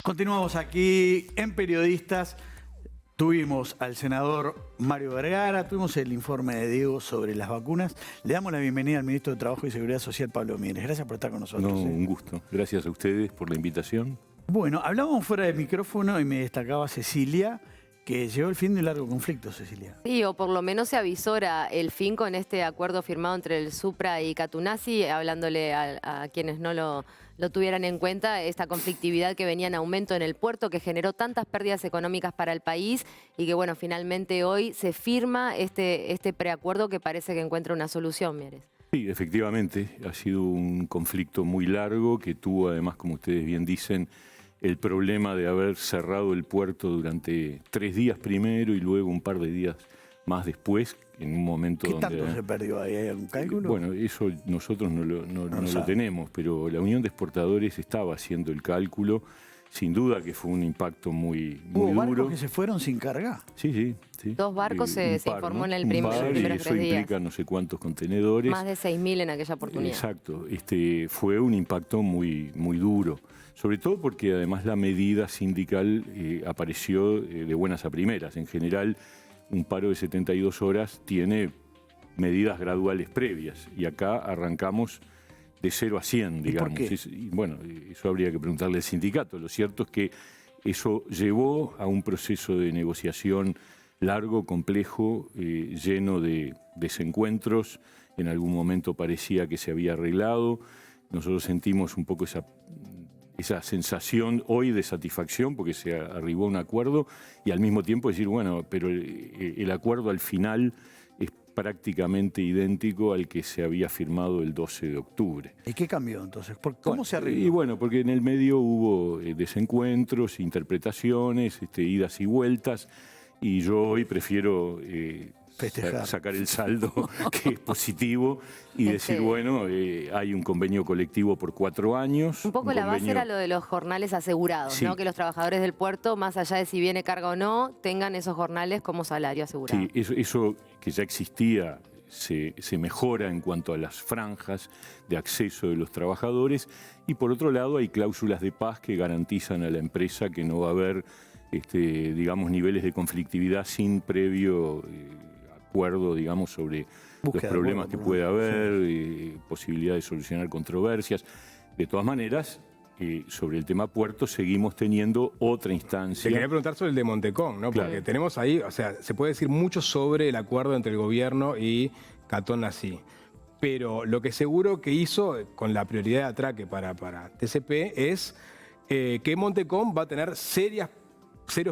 Continuamos aquí en Periodistas. Tuvimos al senador Mario Vergara, tuvimos el informe de Diego sobre las vacunas. Le damos la bienvenida al ministro de Trabajo y Seguridad Social, Pablo Mieres. Gracias por estar con nosotros. No, un gusto. Gracias a ustedes por la invitación. Bueno, hablábamos fuera de micrófono y me destacaba Cecilia que llegó el fin de un largo conflicto, Cecilia. Sí, o por lo menos se avisora el fin con este acuerdo firmado entre el Supra y Catunasi, hablándole a quienes no lo tuvieran en cuenta, esta conflictividad que venía en aumento en el puerto, que generó tantas pérdidas económicas para el país y que, bueno, finalmente hoy se firma este preacuerdo que parece que encuentra una solución, Mieres. Sí, efectivamente, ha sido un conflicto muy largo que tuvo, además, como ustedes bien dicen, el problema de haber cerrado el puerto durante 3 días primero y luego un par de días más después, en un momento ¿Qué donde... tanto se perdió ahí? ¿Hay algún cálculo? Bueno, eso nosotros no lo tenemos, pero la Unión de Exportadores estaba haciendo el cálculo. Sin duda que fue un impacto muy ¿Hubo duro. barcos que se fueron sin cargar? Sí. 2 barcos se informó en el primeros 3 días. Eso implica no sé cuántos contenedores. Más de 6.000 en aquella oportunidad. Exacto. Fue un impacto muy duro. Sobre todo porque además la medida sindical apareció de buenas a primeras. En general, un paro de 72 horas tiene medidas graduales previas. Y acá arrancamos de 0 a 100, digamos. ¿Y por qué? Bueno, eso habría que preguntarle al sindicato. Lo cierto es que eso llevó a un proceso de negociación largo, complejo, lleno de desencuentros. En algún momento parecía que se había arreglado. Nosotros sentimos un poco esa sensación hoy de satisfacción porque se arribó a un acuerdo y al mismo tiempo decir, bueno, pero el acuerdo al final es prácticamente idéntico al que se había firmado el 12 de octubre. ¿Y qué cambió entonces? ¿Cómo se arregló? Y bueno, porque en el medio hubo desencuentros, interpretaciones, idas y vueltas, y yo hoy prefiero sacar el saldo que es positivo y decir, bueno, hay un convenio colectivo por 4 años. Un poco la base era lo de los jornales asegurados, sí, ¿no? Que los trabajadores del puerto, más allá de si viene carga o no, tengan esos jornales como salario asegurado. Sí, eso que ya existía se mejora en cuanto a las franjas de acceso de los trabajadores y por otro lado hay cláusulas de paz que garantizan a la empresa que no va a haber, digamos, niveles de conflictividad sin previo acuerdo, digamos, sobre los problemas que puede haber, posibilidad de solucionar controversias. De todas maneras, sobre el tema puerto seguimos teniendo otra instancia. Te quería preguntar sobre el de Montecón, ¿no? Claro. Porque tenemos ahí, o sea, se puede decir mucho sobre el acuerdo entre el gobierno y Catunasi. Pero lo que seguro que hizo con la prioridad de atraque para TCP es que Montecón va a tener serios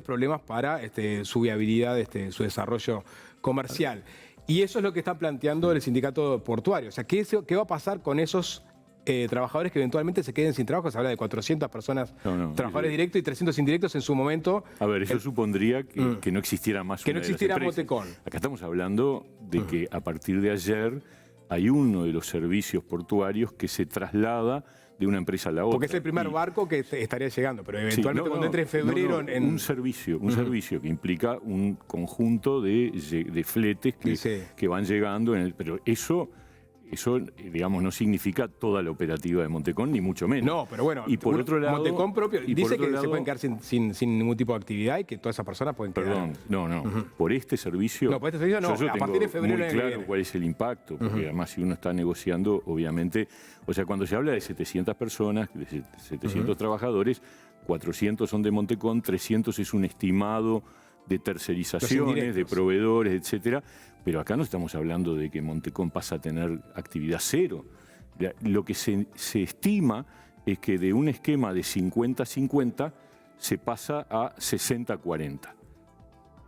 problemas para su viabilidad, su desarrollo comercial. Y eso es lo que está planteando el sindicato portuario. O sea, ¿qué va a pasar con esos trabajadores que eventualmente se queden sin trabajo? Se habla de 400 personas, trabajadores directos y 300 indirectos en su momento. A ver, eso supondría que no existiera más que no existiera Montecón. Acá estamos hablando de que a partir de ayer hay uno de los servicios portuarios que se traslada de una empresa a la otra. Porque es el primer barco que estaría llegando, pero eventualmente cuando entre en febrero... Un servicio que implica un conjunto de fletes que van llegando, pero eso, digamos, no significa toda la operativa de Montecón, ni mucho menos. No, pero bueno, y por otro lado, Montecón propio dice que se pueden quedar sin ningún tipo de actividad y que todas esas personas pueden quedar... Perdón, no. Por este servicio... No, por este servicio no, yo a partir de febrero muy claro cuál es el impacto, porque además si uno está negociando, obviamente... O sea, cuando se habla de 700 personas, de 700 trabajadores, 400 son de Montecón, 300 es un estimado de tercerizaciones, de proveedores, etcétera. Pero acá no estamos hablando de que Montecón pasa a tener actividad cero. Lo que se estima es que de un esquema de 50-50 se pasa a 60-40.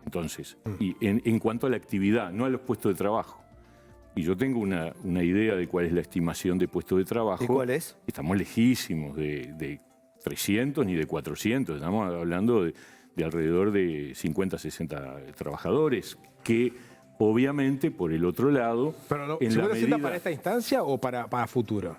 Entonces, y en cuanto a la actividad, no a los puestos de trabajo. Y yo tengo una idea de cuál es la estimación de puestos de trabajo. ¿Y cuál es? Estamos lejísimos de 300 ni de 400. Estamos hablando de alrededor de 50, 60 trabajadores que obviamente por el otro lado... Pero ¿se puede hacer para esta instancia o para futuro?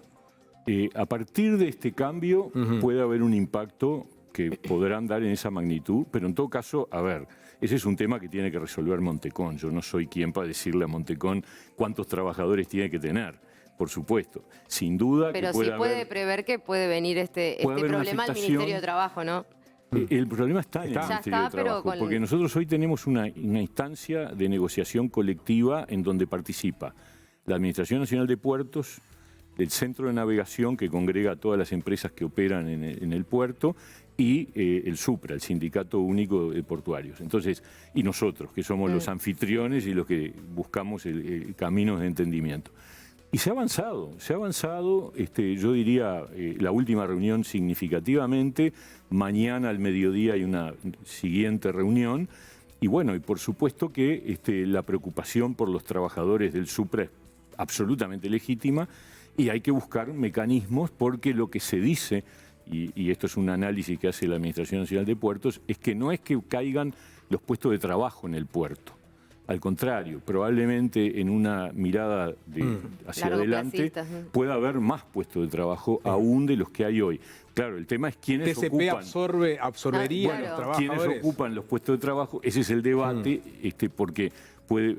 A partir de este cambio puede haber un impacto que podrán dar en esa magnitud, pero en todo caso, a ver, ese es un tema que tiene que resolver Montecón. Yo no soy quien para decirle a Montecón cuántos trabajadores tiene que tener. Por supuesto, sin duda. Pero sí puede prever que puede venir este problema al Ministerio de Trabajo, ¿no? El problema está en el Ya Ministerio está, de pero Trabajo, con- porque nosotros hoy tenemos una instancia de negociación colectiva en donde participa la Administración Nacional de Puertos, el Centro de Navegación que congrega a todas las empresas que operan en el puerto y el SUPRA, el Sindicato Único de Portuarios. Entonces, y nosotros, que somos los anfitriones y los que buscamos caminos de entendimiento. Y se ha avanzado, yo diría, la última reunión significativamente, mañana al mediodía hay una siguiente reunión, y bueno, y por supuesto que la preocupación por los trabajadores del SUPRA es absolutamente legítima, y hay que buscar mecanismos porque lo que se dice, y esto es un análisis que hace la Administración Nacional de Puertos, es que no es que caigan los puestos de trabajo en el puerto. Al contrario, probablemente en una mirada hacia adelante Largoplacistas, pueda haber más puestos de trabajo aún de los que hay hoy. Claro, el tema es quiénes TCP ocupan. absorbería Ah, a los claro. ¿Quiénes trabajadores. ocupan los puestos de trabajo? Ese es el debate, porque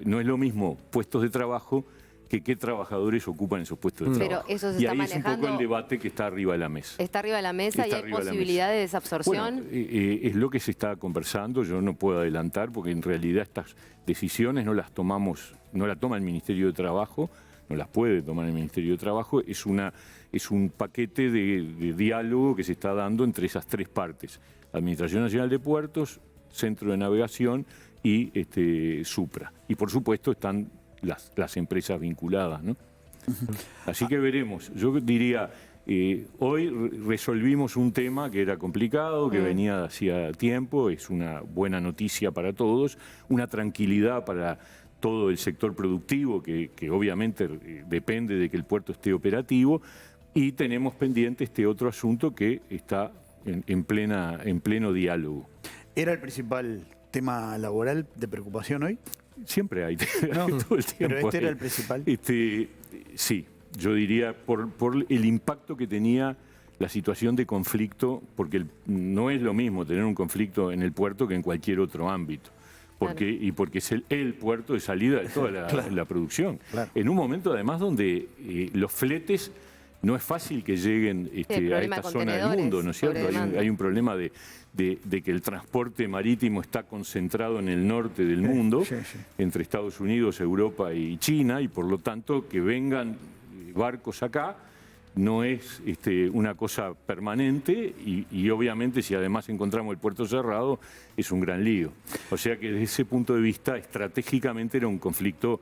no es lo mismo puestos de trabajo que qué trabajadores ocupan esos puestos de Pero trabajo. eso se Y está ahí es un poco manejando- el debate que está arriba de la mesa. Está arriba de la mesa y Está hay arriba de la posibilidad mesa. de desabsorción. Bueno, es lo que se está conversando, yo no puedo adelantar porque en realidad estas decisiones no las toma el Ministerio de Trabajo, no las puede tomar el Ministerio de Trabajo, es un paquete de diálogo que se está dando entre esas tres partes, Administración Nacional de Puertos, Centro de Navegación y SUPRA. Y por supuesto están las empresas vinculadas, ¿no? Así que veremos. Yo diría, hoy resolvimos un tema que era complicado, que venía de hacía tiempo, es una buena noticia para todos, una tranquilidad para todo el sector productivo, que obviamente depende de que el puerto esté operativo, y tenemos pendiente este otro asunto que está en pleno diálogo. ¿Era el principal tema laboral de preocupación hoy? Siempre hay, No, todo el tiempo. pero este era hay. el principal. Sí, yo diría por el impacto que tenía la situación de conflicto, porque no es lo mismo tener un conflicto en el puerto que en cualquier otro ámbito. Y porque es el puerto de salida de toda la producción. Claro. En un momento además donde los fletes no es fácil que lleguen a problema esta de zona del contenedores, mundo, ¿no es cierto? sobredemanda. Hay un problema de que el transporte marítimo está concentrado en el norte del mundo, sí, sí. entre Estados Unidos, Europa y China, y por lo tanto que vengan barcos acá no es una cosa permanente y obviamente si además encontramos el puerto cerrado es un gran lío. O sea que desde ese punto de vista estratégicamente era un conflicto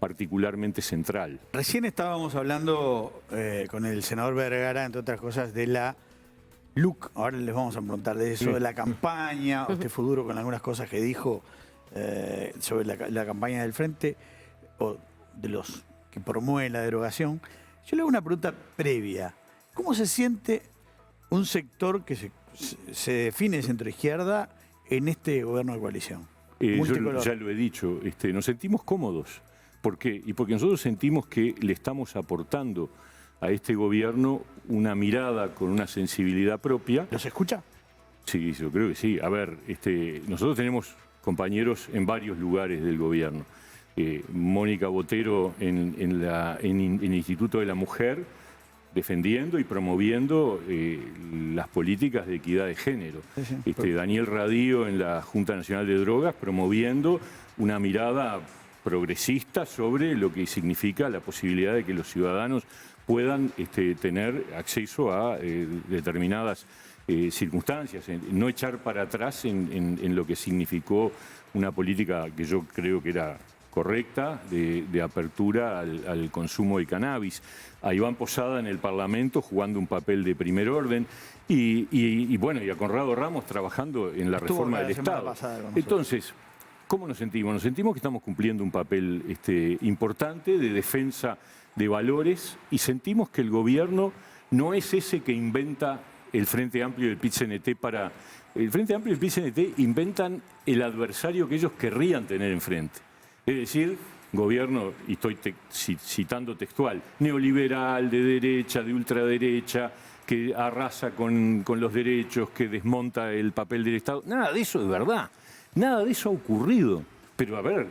particularmente central. Recién estábamos hablando con el senador Vergara, entre otras cosas, de la LUC. Ahora les vamos a preguntar de eso, de la campaña. Usted fue duro con algunas cosas que dijo sobre la campaña del Frente o de los que promueven la derogación. Yo le hago una pregunta previa. ¿Cómo se siente un sector que se define centro-izquierda en este gobierno de coalición? Yo Multicolor. ya lo he dicho, nos sentimos cómodos. ¿Por qué? Y porque nosotros sentimos que le estamos aportando a este gobierno una mirada con una sensibilidad propia. ¿Los escucha? Sí, yo creo que sí. A ver, nosotros tenemos compañeros en varios lugares del gobierno. Mónica Botero en el Instituto de la Mujer, defendiendo y promoviendo las políticas de equidad de género. Daniel Radío en la Junta Nacional de Drogas, promoviendo una mirada progresista sobre lo que significa la posibilidad de que los ciudadanos puedan tener acceso a determinadas circunstancias, no echar para atrás en lo que significó una política que yo creo que era correcta de apertura al consumo de cannabis. A Iván Posada en el Parlamento jugando un papel de primer orden y a Conrado Ramos trabajando en la Estuvo reforma la del semana Estado. pasada con nosotros. Entonces, ¿cómo nos sentimos? Nos sentimos que estamos cumpliendo un papel importante de defensa de valores y sentimos que el gobierno no es ese que inventa el Frente Amplio y el PIT-CNT para... El Frente Amplio y el PIT-CNT inventan el adversario que ellos querrían tener enfrente. Es decir, gobierno, y estoy citando textual, neoliberal, de derecha, de ultraderecha, que arrasa con los derechos, que desmonta el papel del Estado. Nada de eso es verdad. Nada de eso ha ocurrido. Pero a ver,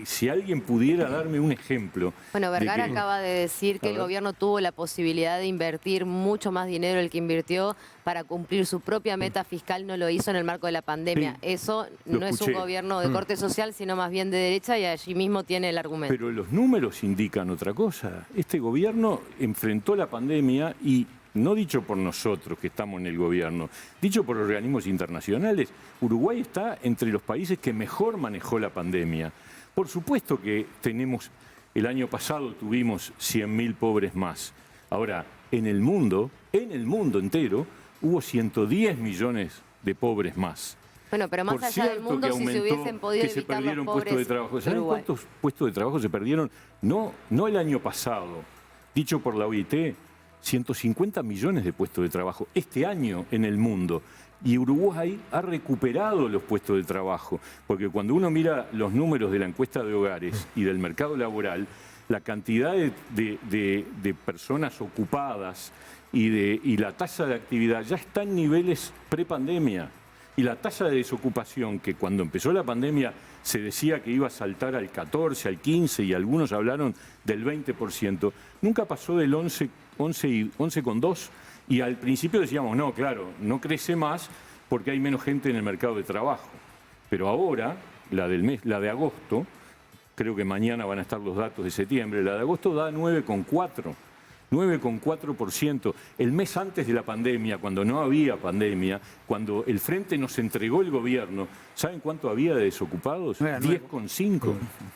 si alguien pudiera darme un ejemplo. Bueno, Vergara de que, acaba de decir que el gobierno tuvo la posibilidad de invertir mucho más dinero del que invirtió para cumplir su propia meta fiscal, no lo hizo en el marco de la pandemia. Sí, Eso lo no es un escuché. gobierno de corte social, sino más bien de derecha, y allí mismo tiene el argumento. Pero los números indican otra cosa. Este gobierno enfrentó la pandemia y, no dicho por nosotros que estamos en el gobierno, dicho por organismos internacionales, Uruguay está entre los países que mejor manejó la pandemia. Por supuesto que el año pasado tuvimos 100.000 pobres más. Ahora, en el mundo entero, hubo 110 millones de pobres más. Bueno, pero más Por allá del cierto mundo, que si se aumentó, hubiesen podido que se evitar los perdieron pobres puestos de trabajo. de ¿Saben Uruguay. cuántos puestos de trabajo se perdieron? No el año pasado, dicho por la OIT, 150 millones de puestos de trabajo este año en el mundo. Y Uruguay ha recuperado los puestos de trabajo, porque cuando uno mira los números de la encuesta de hogares y del mercado laboral, la cantidad de personas ocupadas y la tasa de actividad ya está en niveles prepandemia. Y la tasa de desocupación, que cuando empezó la pandemia se decía que iba a saltar al 14, al 15 y algunos hablaron del 20%, nunca pasó del 11,2%. Y al principio decíamos, no, claro, no crece más porque hay menos gente en el mercado de trabajo. Pero ahora, la de agosto, creo que mañana van a estar los datos de septiembre, la de agosto da 9,4%. 9,4%. El mes antes de la pandemia, cuando no había pandemia, cuando el Frente nos entregó el gobierno, ¿saben cuánto había de desocupados? 10,5.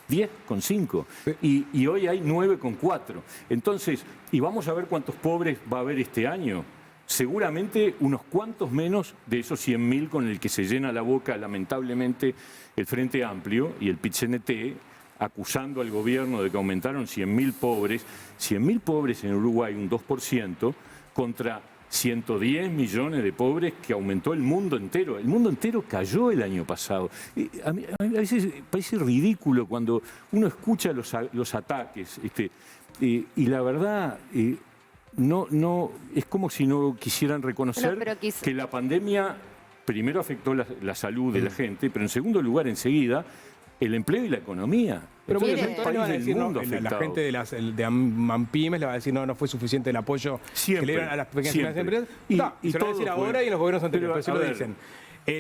10,5. Y hoy hay 9,4. Entonces, y vamos a ver cuántos pobres va a haber este año. Seguramente unos cuantos menos de esos 100.000 con el que se llena la boca, lamentablemente, el Frente Amplio y el PIT-CNT, acusando al gobierno de que aumentaron 100.000 pobres. 100.000 pobres en Uruguay, un 2%, contra 110 millones de pobres que aumentó el mundo entero. El mundo entero cayó el año pasado. A veces parece ridículo cuando uno escucha los ataques. Y la verdad, no es como si no quisieran reconocer que la pandemia primero afectó la salud de la gente, pero en segundo lugar, enseguida, el empleo y la economía. Pero Somos muchos el sectores van a decir, mundo la afectado. gente de Ampymes le va a decir, no fue suficiente el apoyo que le dieron a las pequeñas y medianas empresas. Y se lo van a decir ahora y en los gobiernos anteriores, pero sí lo dicen.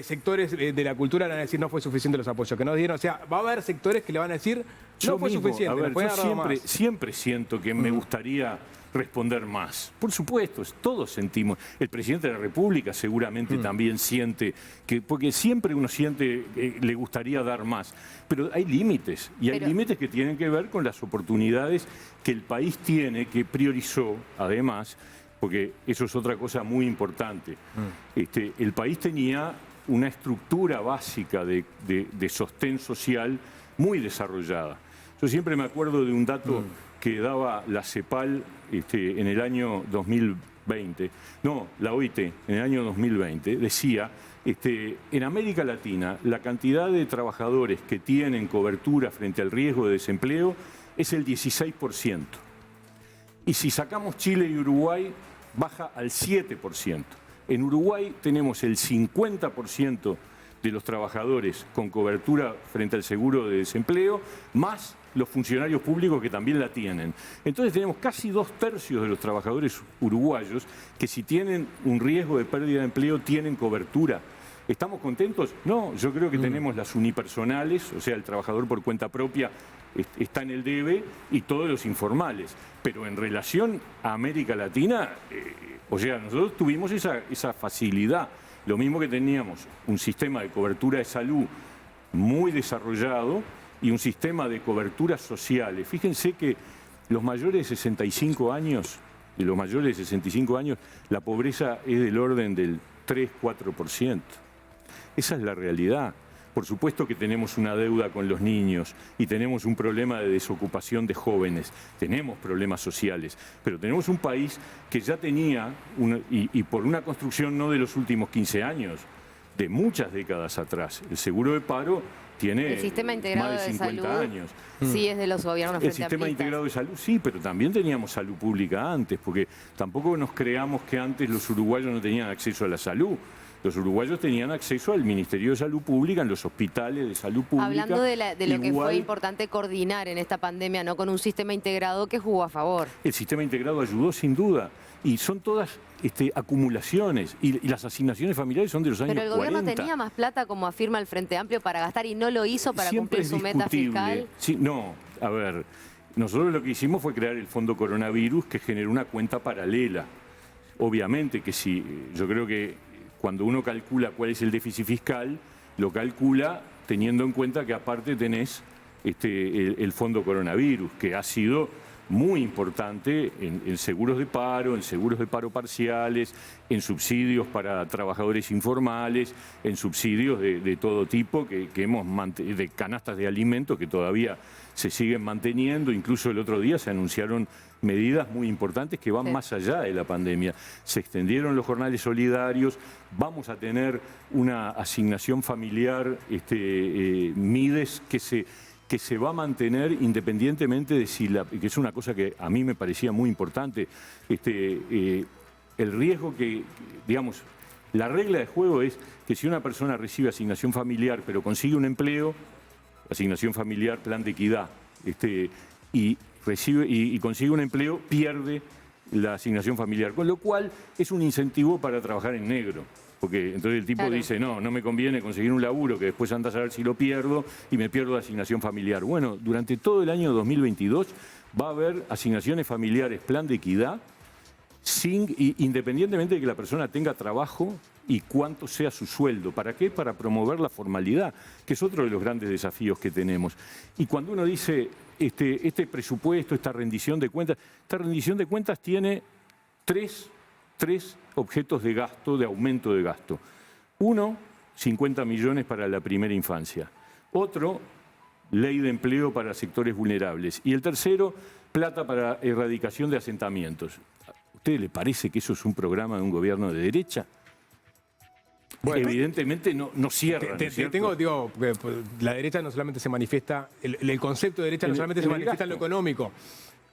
Sectores de la cultura le van a decir, no fue suficiente los apoyos que nos dieron. O sea, va a haber sectores que le van a decir, no fue suficiente. Yo siempre siento que me gustaría responder más. Por supuesto, todos sentimos. El presidente de la República seguramente también siente que, porque siempre uno siente que le gustaría dar más. Pero hay límites, y hay límites que tienen que ver con las oportunidades que el país tiene, que priorizó, además, porque eso es otra cosa muy importante. El país tenía una estructura básica de sostén social muy desarrollada. Yo siempre me acuerdo de un dato que daba la CEPAL en el año 2020, no, la OIT, en el año 2020, decía, en América Latina, la cantidad de trabajadores que tienen cobertura frente al riesgo de desempleo es el 16%. Y si sacamos Chile y Uruguay, baja al 7%. En Uruguay tenemos el 50% de los trabajadores con cobertura frente al seguro de desempleo, más los funcionarios públicos que también la tienen. Entonces tenemos casi 2/3 de los trabajadores uruguayos que, si tienen un riesgo de pérdida de empleo, tienen cobertura. ¿Estamos contentos? No, yo creo que tenemos las unipersonales, o sea, el trabajador por cuenta propia está en el debe, y todos los informales. Pero en relación a América Latina, o sea, nosotros tuvimos esa facilidad. Lo mismo que teníamos un sistema de cobertura de salud muy desarrollado y un sistema de coberturas sociales. Fíjense que los mayores de 65 años, la pobreza es del orden del 3-4%. Esa es la realidad. Por supuesto que tenemos una deuda con los niños y tenemos un problema de desocupación de jóvenes, tenemos problemas sociales, pero tenemos un país que ya tenía, y por una construcción no de los últimos 15 años, de muchas décadas atrás, el seguro de paro tiene el sistema integrado más de 50 salud, años. Sí, es de los gobiernos El sistema frente integrado de salud, sí, pero también teníamos salud pública antes, porque tampoco nos creamos que antes los uruguayos no tenían acceso a la salud. Los uruguayos tenían acceso al Ministerio de Salud Pública, en los hospitales de salud pública. Hablando de lo que Igual, fue importante coordinar en esta pandemia, ¿no? Con un sistema integrado que jugó a favor. el sistema integrado ayudó sin duda. Y son todas acumulaciones. Y las asignaciones familiares son de los años 40. Pero el gobierno tenía más plata, como afirma el Frente Amplio, para gastar y no lo hizo para Siempre cumplir su meta fiscal. Sí, no, a ver, nosotros lo que hicimos fue crear el Fondo Coronavirus, que generó una cuenta paralela. Obviamente que sí, yo creo que cuando uno calcula cuál es el déficit fiscal, lo calcula teniendo en cuenta que aparte tenés el Fondo Coronavirus, que ha sido muy importante en seguros de paro parciales, en subsidios para trabajadores informales, en subsidios de todo tipo que hemos de canastas de alimentos que todavía se siguen manteniendo. Incluso el otro día se anunciaron medidas muy importantes que van más allá de la pandemia. Se extendieron los jornales solidarios, vamos a tener una asignación familiar, MIDES, que se va a mantener independientemente de si que es una cosa que a mí me parecía muy importante, el riesgo digamos, la regla de juego es que si una persona recibe asignación familiar pero consigue un empleo, asignación familiar, plan de equidad, y consigue un empleo, pierde la asignación familiar, con lo cual es un incentivo para trabajar en negro. Porque entonces el tipo dice, no me conviene conseguir un laburo que después andas a ver si lo pierdo y me pierdo la asignación familiar. Bueno, durante todo el año 2022 va a haber asignaciones familiares, plan de equidad, independientemente de que la persona tenga trabajo y cuánto sea su sueldo. ¿Para qué? Para promover la formalidad, que es otro de los grandes desafíos que tenemos. Y cuando uno dice, este presupuesto, esta rendición de cuentas tiene tres objetos de gasto, de aumento de gasto. Uno, 50 millones para la primera infancia. Otro, ley de empleo para sectores vulnerables. Y el tercero, plata para erradicación de asentamientos. ¿A usted le parece que eso es un programa de un gobierno de derecha? Bueno, evidentemente no cierra. La derecha no solamente se manifiesta, el concepto de derecha no solamente se manifiesta en lo económico.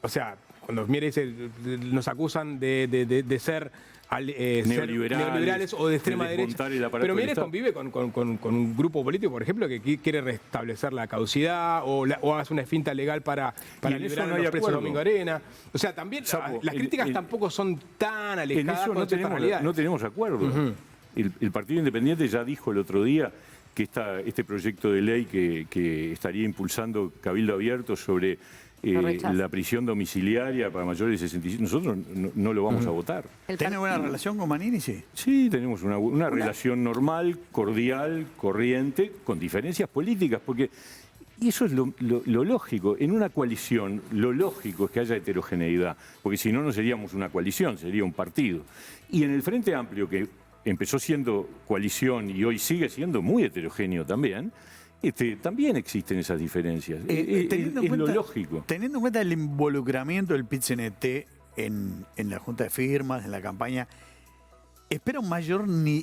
O sea, cuando nos acusan de ser neoliberales o de extrema derecha. Pero Mieres convive con un grupo político, por ejemplo, que quiere restablecer la caducidad o hace una finta legal para liberar a los presos de Domingo Arena. O sea, también las críticas tampoco son tan alejadas con estas realidades. No tenemos acuerdo. El Partido Independiente ya dijo el otro día que este proyecto de ley que estaría impulsando Cabildo Abierto sobre la prisión domiciliaria para mayores de 65, nosotros no lo vamos a votar. ¿Tiene buena relación con Manini? Sí. Sí, tenemos una relación normal, cordial, corriente, con diferencias políticas, porque eso es lo lógico. En una coalición, lo lógico es que haya heterogeneidad, porque si no, no seríamos una coalición, sería un partido. Y en el Frente Amplio, que empezó siendo coalición y hoy sigue siendo muy heterogéneo también, también existen esas diferencias. Es lo lógico. Teniendo en cuenta el involucramiento del PIT-CNT en la Junta de Firmas, en la campaña, ¿espera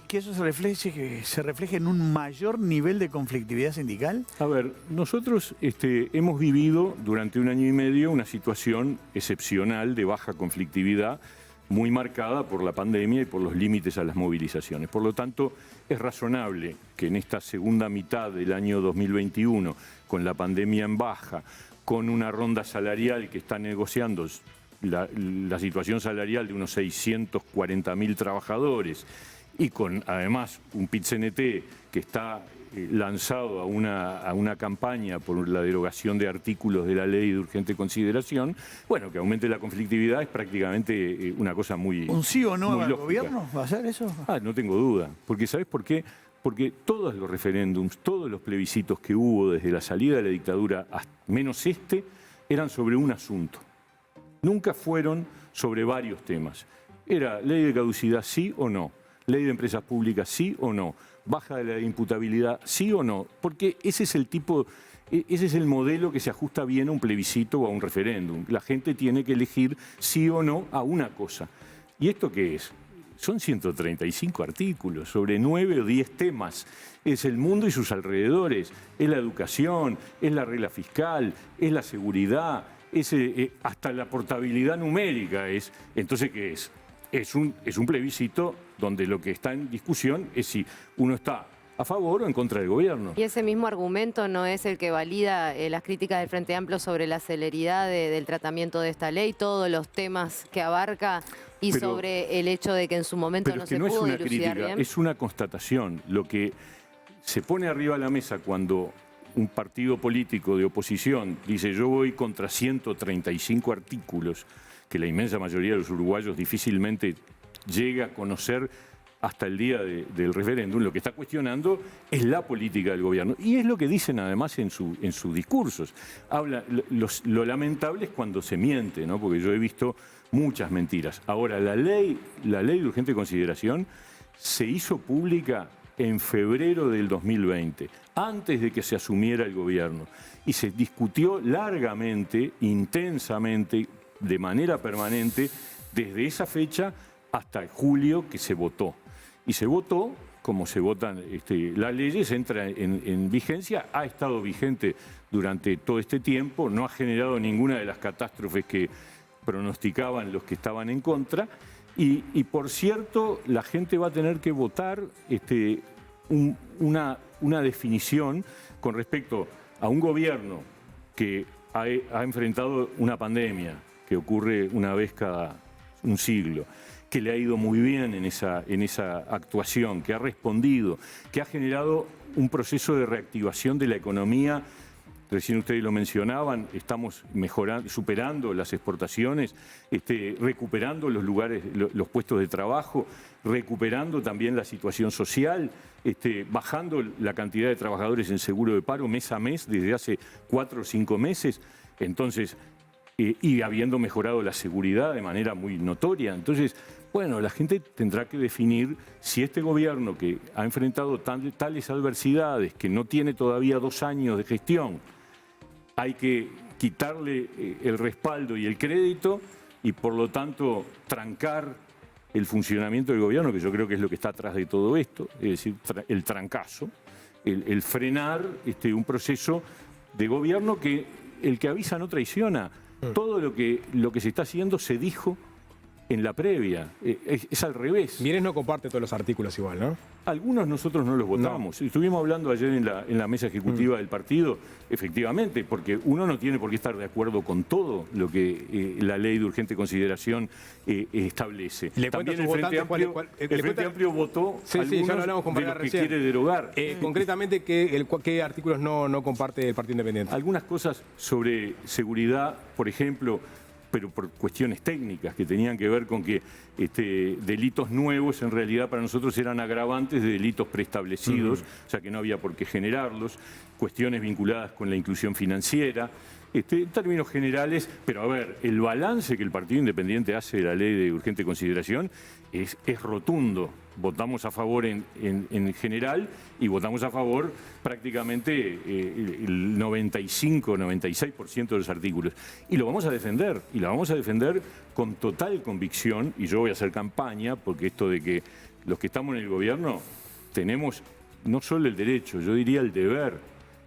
que eso se refleje en un mayor nivel de conflictividad sindical? A ver, nosotros hemos vivido durante un año y medio una situación excepcional de baja conflictividad, muy marcada por la pandemia y por los límites a las movilizaciones. Por lo tanto, es razonable que en esta segunda mitad del año 2021, con la pandemia en baja, con una ronda salarial que está negociando la situación salarial de unos 640.000 trabajadores y con además un PIT-CNT que está lanzado a una campaña por la derogación de artículos de la ley de urgente consideración, bueno, que aumente la conflictividad es prácticamente una cosa muy ¿Un sí o no al lógica. gobierno va a hacer eso? No tengo duda, porque ¿sabes por qué? Porque todos los referéndums, todos los plebiscitos que hubo desde la salida de la dictadura, menos eran sobre un asunto. Nunca fueron sobre varios temas. Era ley de caducidad sí o no, ley de empresas públicas sí o no, baja de la imputabilidad sí o no, porque ese es el modelo que se ajusta bien a un plebiscito o a un referéndum. La gente tiene que elegir sí o no a una cosa. ¿Y esto qué es? Son 135 artículos sobre 9 o 10 temas. Es el mundo y sus alrededores, es la educación, es la regla fiscal, es la seguridad, es hasta la portabilidad numérica. Entonces, ¿qué es? Es un plebiscito donde lo que está en discusión es si uno está a favor o en contra del gobierno. Y ese mismo argumento no es el que valida las críticas del Frente Amplio sobre la celeridad del tratamiento de esta ley, todos los temas que abarca y Pero, sobre el hecho de que en su momento pero no es que se no es pudo una dilucidar crítica, bien. es una constatación. Lo que se pone arriba de la mesa cuando un partido político de oposición dice yo voy contra 135 artículos que la inmensa mayoría de los uruguayos difícilmente llega a conocer hasta el día del referéndum, lo que está cuestionando es la política del gobierno. Y es lo que dicen además en sus discursos. Lo lamentable es cuando se miente, ¿no? Porque yo he visto muchas mentiras. Ahora, la ley de urgente consideración se hizo pública en febrero del 2020, antes de que se asumiera el gobierno. Y se discutió largamente, intensamente, de manera permanente, desde esa fecha hasta julio que se votó. Y se votó, como se votan las leyes, entra en vigencia, ha estado vigente durante todo este tiempo, no ha generado ninguna de las catástrofes que pronosticaban los que estaban en contra. Y por cierto, la gente va a tener que votar una definición con respecto a un gobierno que ha enfrentado una pandemia que ocurre una vez cada un siglo, que le ha ido muy bien en esa actuación, que ha respondido, que ha generado un proceso de reactivación de la economía. Recién ustedes lo mencionaban, estamos mejorando, superando las exportaciones, recuperando los lugares, los puestos de trabajo, recuperando también la situación social, bajando la cantidad de trabajadores en seguro de paro mes a mes desde hace 4 o 5 meses. Entonces, y habiendo mejorado la seguridad de manera muy notoria. Entonces, bueno, la gente tendrá que definir si este gobierno que ha enfrentado tales adversidades, que no tiene todavía 2 años de gestión, hay que quitarle el respaldo y el crédito y por lo tanto trancar el funcionamiento del gobierno, que yo creo que es lo que está atrás de todo esto, es decir, el trancazo, el frenar un proceso de gobierno que el que avisa no traiciona. Todo lo que se está haciendo se dijo en la previa. Es al revés. Mireles no comparte todos los artículos igual, ¿no? Algunos nosotros no los votamos. Estuvimos hablando ayer en la mesa ejecutiva del partido, efectivamente, porque uno no tiene por qué estar de acuerdo con todo lo que la ley de urgente consideración establece. También el Frente Amplio votó algunos de los que quiere derogar. Concretamente, ¿qué artículos no comparte el Partido Independiente? Algunas cosas sobre seguridad, por ejemplo, pero por cuestiones técnicas que tenían que ver con que delitos nuevos en realidad para nosotros eran agravantes de delitos preestablecidos, o sea que no había por qué generarlos, cuestiones vinculadas con la inclusión financiera, en términos generales, pero a ver, el balance que el Partido Independiente hace de la ley de urgente consideración es rotundo. Votamos a favor en general y votamos a favor prácticamente el 95-96% de los artículos. Y lo vamos a defender, y lo vamos a defender con total convicción, y yo voy a hacer campaña, porque esto de que los que estamos en el gobierno tenemos no solo el derecho, yo diría el deber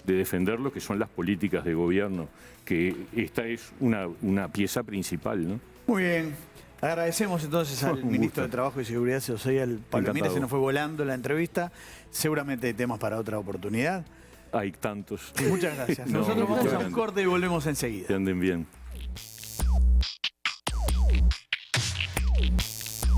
de defender lo que son las políticas de gobierno, que esta es una pieza principal, ¿no? Muy bien. Agradecemos entonces al ministro de Trabajo y Seguridad Social, Pablo Mieres. Se nos fue volando la entrevista. Seguramente hay temas para otra oportunidad. Hay tantos. Muchas gracias. Nosotros vamos a un corte y volvemos enseguida. Que anden bien.